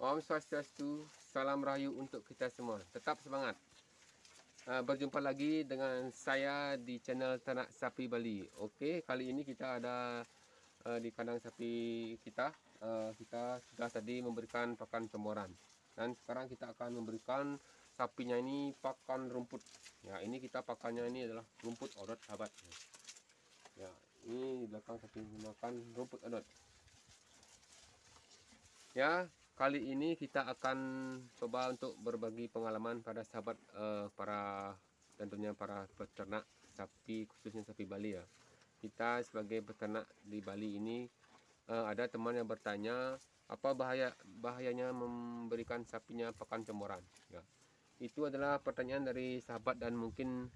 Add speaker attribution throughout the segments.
Speaker 1: Om Swastiastu, salam rahayu untuk kita semua. Tetap semangat. Berjumpa lagi dengan saya di channel Ternak Sapi Bali. Oke, kali ini kita ada di kandang sapi kita. Kita sudah tadi memberikan pakan comoran. Dan sekarang kita akan memberikan sapinya ini pakan rumput. Ya, ini kita pakannya ini adalah rumput odot, sahabat. Ya, ini di belakang sapi makan rumput odot. Ya, kali ini kita akan coba untuk berbagi pengalaman pada sahabat tentunya para peternak sapi, khususnya sapi Bali ya. Kita sebagai peternak di Bali ini ada teman yang bertanya apa bahayanya memberikan sapinya pakan comoran. Ya, itu adalah pertanyaan dari sahabat dan mungkin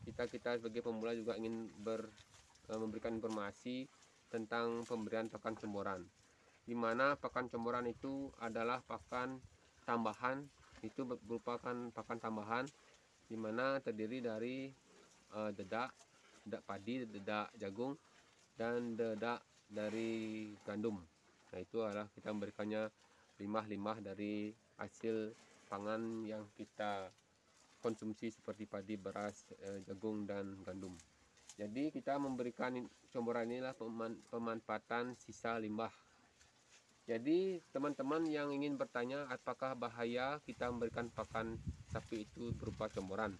Speaker 1: kita sebagai pemula juga ingin memberikan informasi tentang pemberian pakan comoran, di mana pakan comoran itu adalah pakan tambahan, itu merupakan pakan tambahan di mana terdiri dari dedak padi, dedak jagung, dan dedak dari gandum. Nah, itu adalah kita memberikannya limbah-limbah dari hasil pangan yang kita konsumsi seperti padi, beras, jagung, dan gandum. Jadi kita memberikan comoran inilah pemanfaatan sisa limbah. Jadi teman-teman yang ingin bertanya apakah bahaya kita memberikan pakan sapi itu berupa comoran.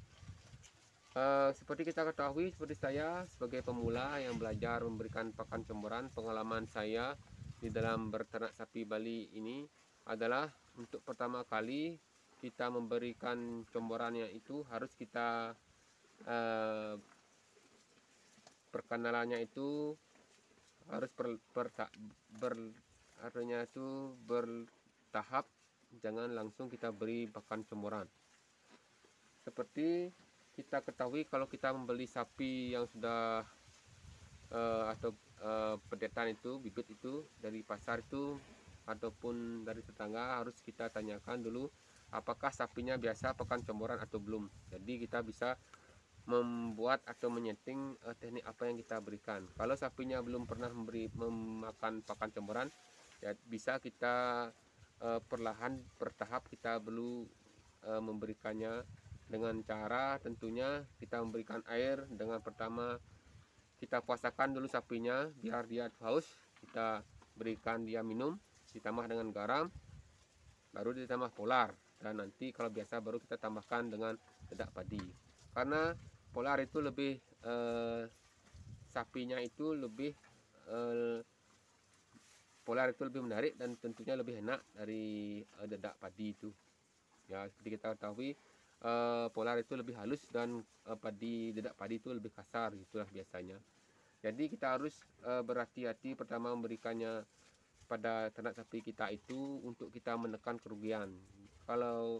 Speaker 1: Seperti kita ketahui, seperti saya sebagai pemula yang belajar memberikan pakan comoran, pengalaman saya di dalam berternak sapi Bali ini adalah untuk pertama kali kita memberikan comorannya itu harus kita perkenalannya itu harus artinya itu bertahap, jangan langsung kita beri pakan comoran. Seperti kita ketahui, kalau kita membeli sapi yang sudah pedetan itu, bibit itu dari pasar itu ataupun dari tetangga, harus kita tanyakan dulu apakah sapinya biasa pakan comoran atau belum. Jadi kita bisa membuat atau menyeting teknik apa yang kita berikan. Kalau sapinya belum pernah memakan pakan comoran, ya bisa kita perlahan bertahap kita memberikannya dengan cara tentunya kita memberikan air dengan pertama kita puasakan dulu sapinya biar dia haus, kita berikan dia minum ditambah dengan garam, baru ditambah polar, dan nanti kalau biasa baru kita tambahkan dengan dedak padi. Karena polar itu lebih sapinya itu lebih polar itu lebih menarik dan tentunya lebih enak dari dedak padi itu. Ya, seperti kita ketahui polar itu lebih halus dan dedak padi itu lebih kasar, itulah biasanya. Jadi kita harus berhati-hati pertama memberikannya pada ternak sapi kita itu untuk kita menekan kerugian. Kalau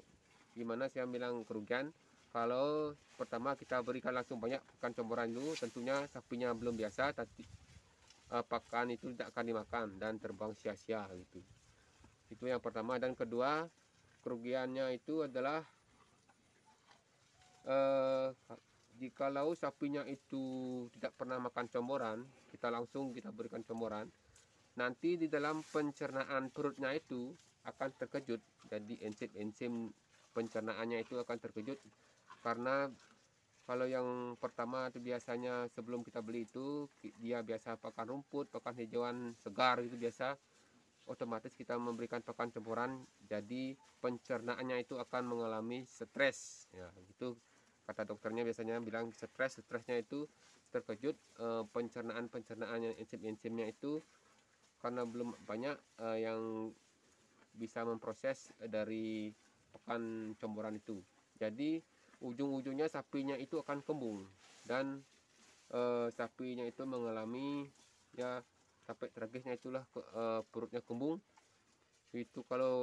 Speaker 1: gimana saya bilang kerugian, kalau pertama kita berikan langsung banyak pakan comoran dulu, tentunya sapinya belum biasa, pakan itu tidak akan dimakan dan terbang sia-sia gitu. Itu yang pertama. Dan kedua, kerugiannya itu adalah jikalau sapinya itu tidak pernah makan comoran, kita langsung kita berikan comoran, nanti di dalam pencernaan perutnya itu akan terkejut. Jadi enzim pencernaannya itu akan terkejut, karena kalau yang pertama itu biasanya sebelum kita beli itu dia biasa pakan rumput, pakan hijauan segar itu biasa, otomatis kita memberikan pakan comoran, jadi pencernaannya itu akan mengalami stres. Ya, itu kata dokternya biasanya bilang stresnya itu terkejut, pencernaan enzimnya itu karena belum banyak yang bisa memproses dari pakan comoran itu. Jadi ujung-ujungnya sapinya itu akan kembung dan sapinya itu mengalami, ya sampai tragisnya itulah perutnya kembung. Itu kalau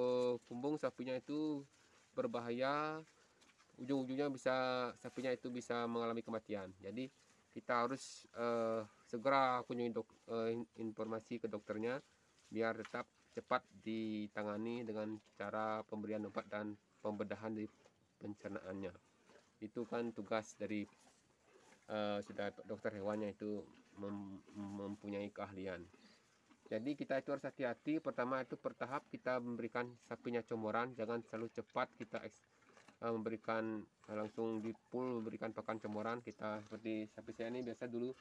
Speaker 1: kembung sapinya itu berbahaya, ujung-ujungnya sapinya itu bisa mengalami kematian. Jadi kita harus segera kunjungi informasi ke dokternya biar tetap cepat ditangani dengan cara pemberian obat dan pembedahan di pencernaannya. Itu kan tugas dari sudah dokter hewannya itu mempunyai keahlian. Jadi kita itu harus hati-hati. Pertama itu bertahap kita memberikan sapinya comoran, jangan terlalu cepat kita memberikan langsung di full memberikan pakan comoran. Kita seperti sapi saya ini biasa dulu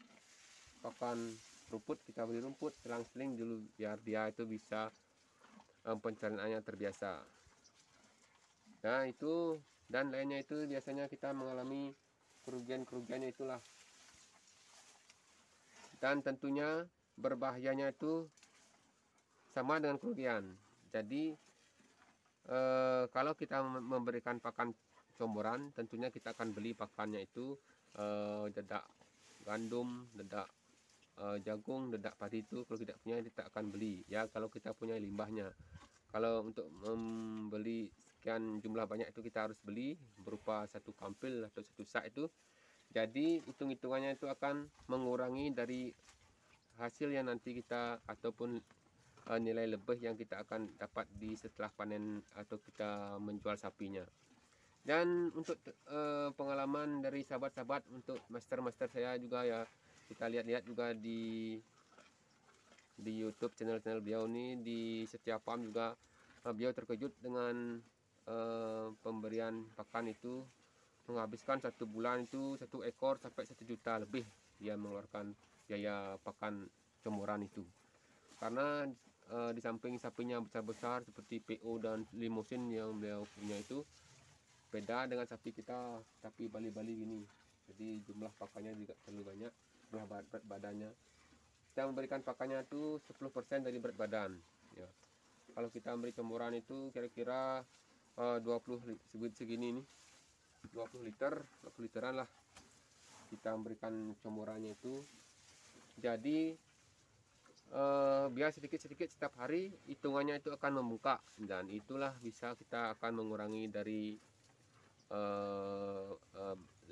Speaker 1: pakan rumput, kita beri rumput selang-seling dulu biar dia itu bisa pencernaannya terbiasa. Nah itu dan lainnya itu biasanya kita mengalami kerugian-kerugiannya itulah. Dan tentunya berbahayanya itu sama dengan kerugian. Jadi kalau kita memberikan pakan comoran, tentunya kita akan beli pakannya itu dedak gandum, dedak jagung, dedak padi itu. Kalau tidak punya kita akan beli ya, kalau kita punya limbahnya. Kalau untuk membeli sekian jumlah banyak itu kita harus beli berupa satu kampil atau satu sak itu. Jadi hitung-hitungannya itu akan mengurangi dari hasil yang nanti kita ataupun nilai lebih yang kita akan dapat di setelah panen atau kita menjual sapinya. Dan untuk pengalaman dari sahabat-sahabat, untuk master-master saya juga ya, kita lihat-lihat juga di YouTube channel-channel beliau ini, di setiap farm juga beliau terkejut dengan pemberian pakan itu menghabiskan 1 bulan itu 1 ekor sampai 1 juta lebih dia mengeluarkan biaya pakan comoran itu. Karena di samping sapinya besar-besar seperti PO dan limusin yang beliau punya itu beda dengan sapi kita, sapi Bali-Bali gini. Jadi jumlah pakannya juga terlalu banyak, jumlah berat badannya. Kita memberikan pakannya itu 10% dari berat badan. Ya. Kalau kita memberi comoran itu kira-kira 20 segini nih. 20 literan lah kita memberikan comorannya itu. Jadi biar sedikit-sedikit setiap hari hitungannya itu akan membengkak, dan itulah bisa kita akan mengurangi dari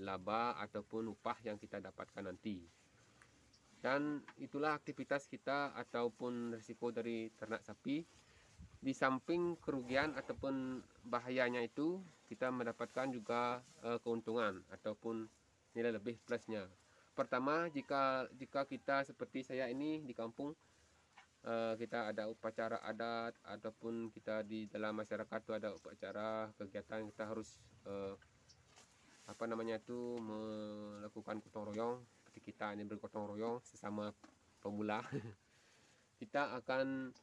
Speaker 1: laba ataupun upah yang kita dapatkan nanti. Dan itulah aktivitas kita ataupun risiko dari ternak sapi. Di samping kerugian ataupun bahayanya itu, kita mendapatkan juga keuntungan ataupun nilai lebih plusnya. Pertama, jika kita seperti saya ini di kampung, kita ada upacara adat ataupun kita di dalam masyarakat itu ada upacara kegiatan, kita harus apa namanya itu melakukan gotong royong. Seperti kita ini bergotong royong sesama pemula kita akan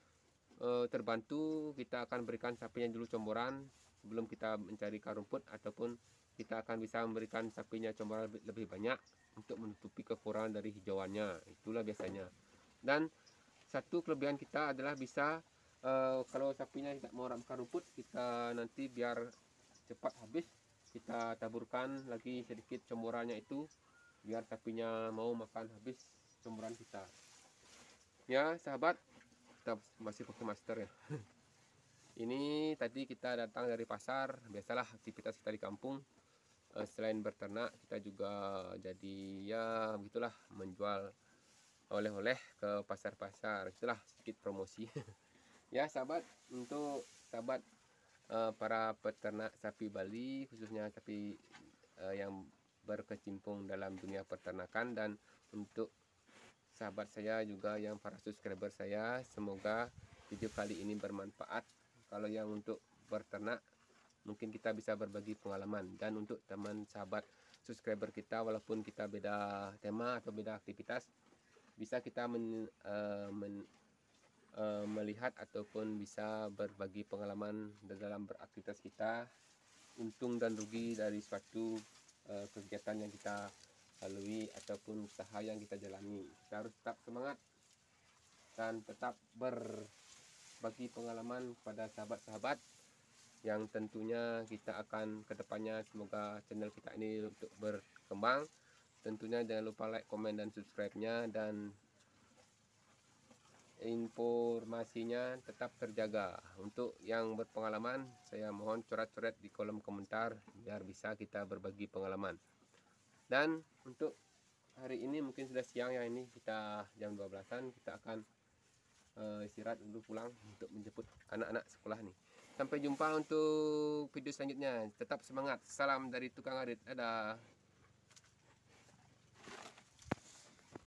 Speaker 1: terbantu, kita akan berikan sapinya dulu comoran sebelum kita mencari rumput, ataupun kita akan bisa memberikan sapinya comoran lebih banyak untuk menutupi kekurangan dari hijauannya. Itulah biasanya. Dan satu kelebihan kita adalah bisa kalau sapinya tidak mau makan rumput, kita nanti biar cepat habis, kita taburkan lagi sedikit comorannya itu biar sapinya mau makan habis comoran kita. Ya sahabat, kita masih pakai master ya. Ini tadi kita datang dari pasar. Biasalah aktivitas kita di kampung, selain berternak kita juga jadi ya begitulah, menjual oleh-oleh ke pasar-pasar. Itulah sedikit promosi ya sahabat. Untuk sahabat para peternak sapi Bali, khususnya sapi yang berkecimpung dalam dunia peternakan, dan untuk sahabat saya juga yang para subscriber saya, semoga video kali ini bermanfaat. Kalau yang untuk berternak mungkin kita bisa berbagi pengalaman, dan untuk teman sahabat subscriber kita, walaupun kita beda tema atau beda aktivitas, bisa kita melihat ataupun bisa berbagi pengalaman dalam beraktivitas kita, untung dan rugi dari suatu kegiatan yang kita lalui ataupun usaha yang kita jalani. Kita harus tetap semangat dan tetap berbagi pengalaman kepada sahabat-sahabat, yang tentunya kita akan kedepannya, semoga channel kita ini untuk berkembang. Tentunya jangan lupa like, komen, dan subscribe-nya, dan informasinya tetap terjaga. Untuk yang berpengalaman, saya mohon coret-coret di kolom komentar biar bisa kita berbagi pengalaman. Dan untuk hari ini mungkin sudah siang ya, ini kita jam 12-an, kita akan istirahat dulu, pulang untuk menjemput anak-anak sekolah nih. Sampai jumpa untuk video selanjutnya. Tetap semangat. Salam dari Tukang Arit. Dadah.